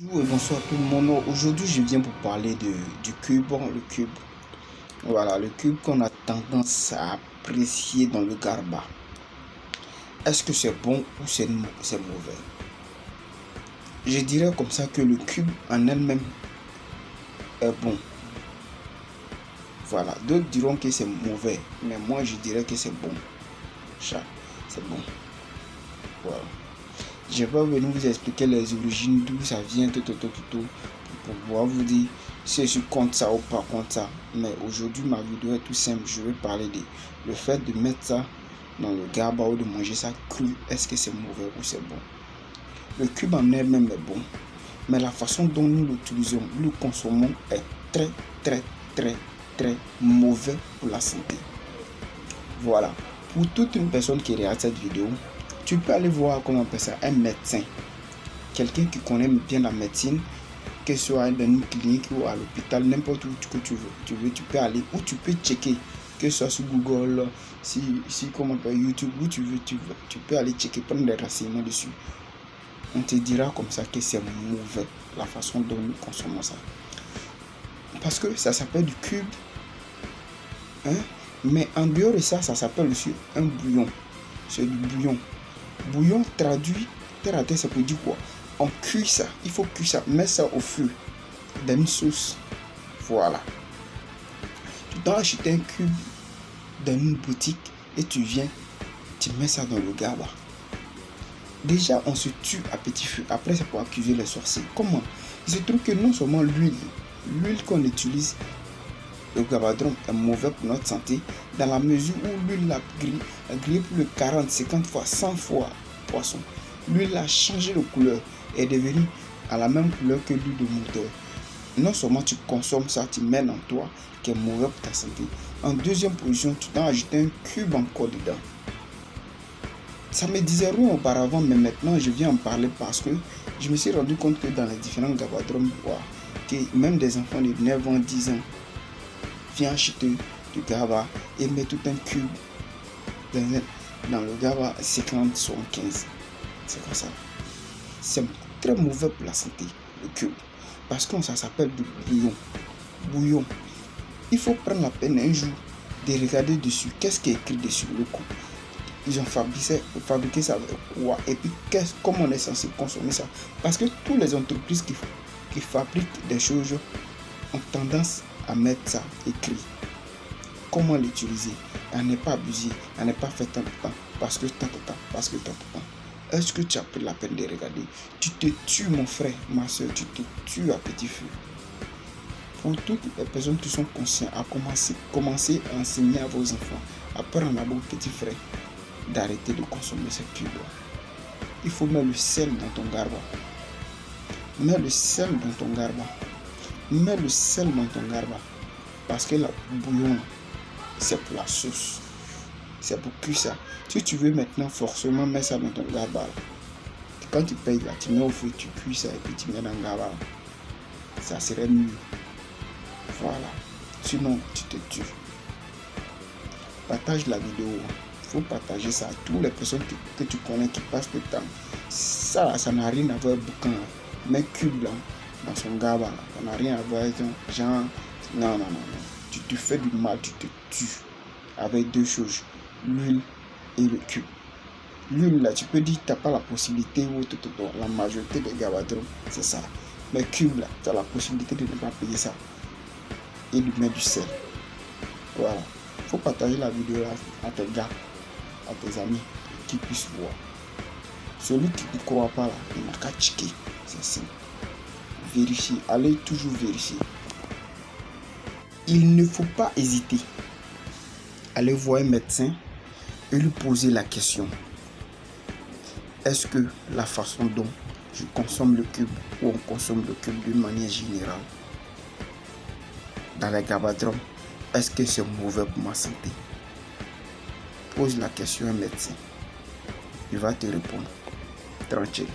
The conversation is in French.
Bonjour et bonsoir tout le monde. Aujourd'hui, je viens pour parler du cube. Le cube, voilà, le cube qu'on a tendance à apprécier dans le garba. Est-ce que c'est bon ou c'est mauvais? Je dirais comme ça que le cube en elle-même est bon. Voilà, d'autres diront que c'est mauvais, mais moi je dirais que c'est bon. Ça, c'est bon. Voilà. Je vais venir vous expliquer les origines, d'où ça vient, tout, pour pouvoir vous dire si je compte ça ou pas contre ça. Mais aujourd'hui, ma vidéo est tout simple. Je vais parler de le fait de mettre ça dans le garba ou de manger ça cru. Est-ce que c'est mauvais ou c'est bon? Le cube en elle-même est bon, mais la façon dont nous l'utilisons, nous le consommons est très mauvais pour la santé. Voilà. Pour toute une personne qui regarde cette vidéo, tu peux aller voir, comment on appelle ça, un médecin, quelqu'un qui connaît bien la médecine, que ce soit dans une clinique ou à l'hôpital, n'importe où que tu peux aller, ou tu peux checker, que ce soit sur Google, comment on appelle, YouTube, où tu peux aller checker, prendre des renseignements dessus. On te dira comme ça que c'est mauvais, la façon dont nous consommons ça. Parce que ça s'appelle du cube, hein? Mais en dehors de ça, ça s'appelle aussi un bouillon. C'est du bouillon. Bouillon traduit, terre à terre, c'est pour dire quoi? On cuit ça, il faut cuire ça, mettre ça au feu, dans une sauce. Voilà. Tu dois acheter un cube dans une boutique et tu viens, tu mets ça dans le garba. Déjà, on se tue à petit feu. Après, c'est pour accuser les sorciers. Comment? Il se trouve que non seulement l'huile qu'on utilise, le gabadron est mauvais pour notre santé, dans la mesure où l'huile a grillé plus de 40, 50 fois, 100 fois poisson. L'huile a changé de couleur et est devenue à la même couleur que l'huile de moteur. Non seulement tu consommes ça, tu mets dans toi, qui est mauvais pour ta santé. En deuxième position, tu t'en ajoutes un cube encore dedans. Ça me disait rien auparavant, mais maintenant je viens en parler parce que je me suis rendu compte que dans les différents gabadrons, que même des enfants de 9 ans, 10 ans, viennent acheter du gaba et mettent tout un cube dans le gaba 50, 75. C'est comme ça. C'est très mauvais pour la santé, le cube. Parce que ça s'appelle du bouillon. Bouillon. Il faut prendre la peine un jour de regarder dessus. Qu'est-ce qui est écrit dessus, le coup? Ils ont fabriqué ça avec quoi? Et puis, comment on est censé consommer ça? Parce que toutes les entreprises qui fabriquent des choses ont tendance à mettre ça écrit. Comment l'utiliser? À ne pas abuser, à ne pas faire tant de temps. Parce que tant. Est-ce que tu as pris la peine de regarder? Tu te tues, mon frère, ma soeur, tu te tues à petit feu. Pour toutes les personnes qui sont conscientes, à commencer à enseigner à vos enfants, à prendre à vos petits frères, d'arrêter de consommer ces cubes-là. Il faut mettre le sel dans ton garba. Mets le sel dans ton garba. Mets le sel dans ton garba. Parce que le bouillon, c'est pour la sauce. C'est pour cuire ça. Si tu veux maintenant forcément mettre ça dans ton garba, quand tu payes là, tu mets au feu, tu cuis ça et puis tu mets dans le garba. Ça serait mieux. Voilà. Sinon, tu te tues. Partage la vidéo. Il faut partager ça à toutes les personnes que tu connais qui passent le temps. Ça n'a rien à voir avec boucan. Mais cube là, dans son garba, ça n'a rien à voir avec genre. Non. Tu te fais du mal, tu te tues. Avec deux choses, l'huile et le cube. L'huile là, tu peux dire que tu n'as pas la possibilité, ou la majorité des gabadrons, c'est ça. Mais cube là, tu as la possibilité de ne pas payer ça. Et de mettre du sel. Voilà. Il faut partager la vidéo là à tes gars, à tes amis, qui puissent voir. Celui qui ne croit pas là, il n'a qu'à checker. C'est simple. Vérifier. Allez toujours vérifier. Il ne faut pas hésiter. Allez voir un médecin et lui poser la question. Est-ce que la façon dont je consomme le cube ou on consomme le cube d'une manière générale dans les gabadrons, est-ce que c'est mauvais pour ma santé? Pose la question à un médecin. Il va te répondre. Tranquille.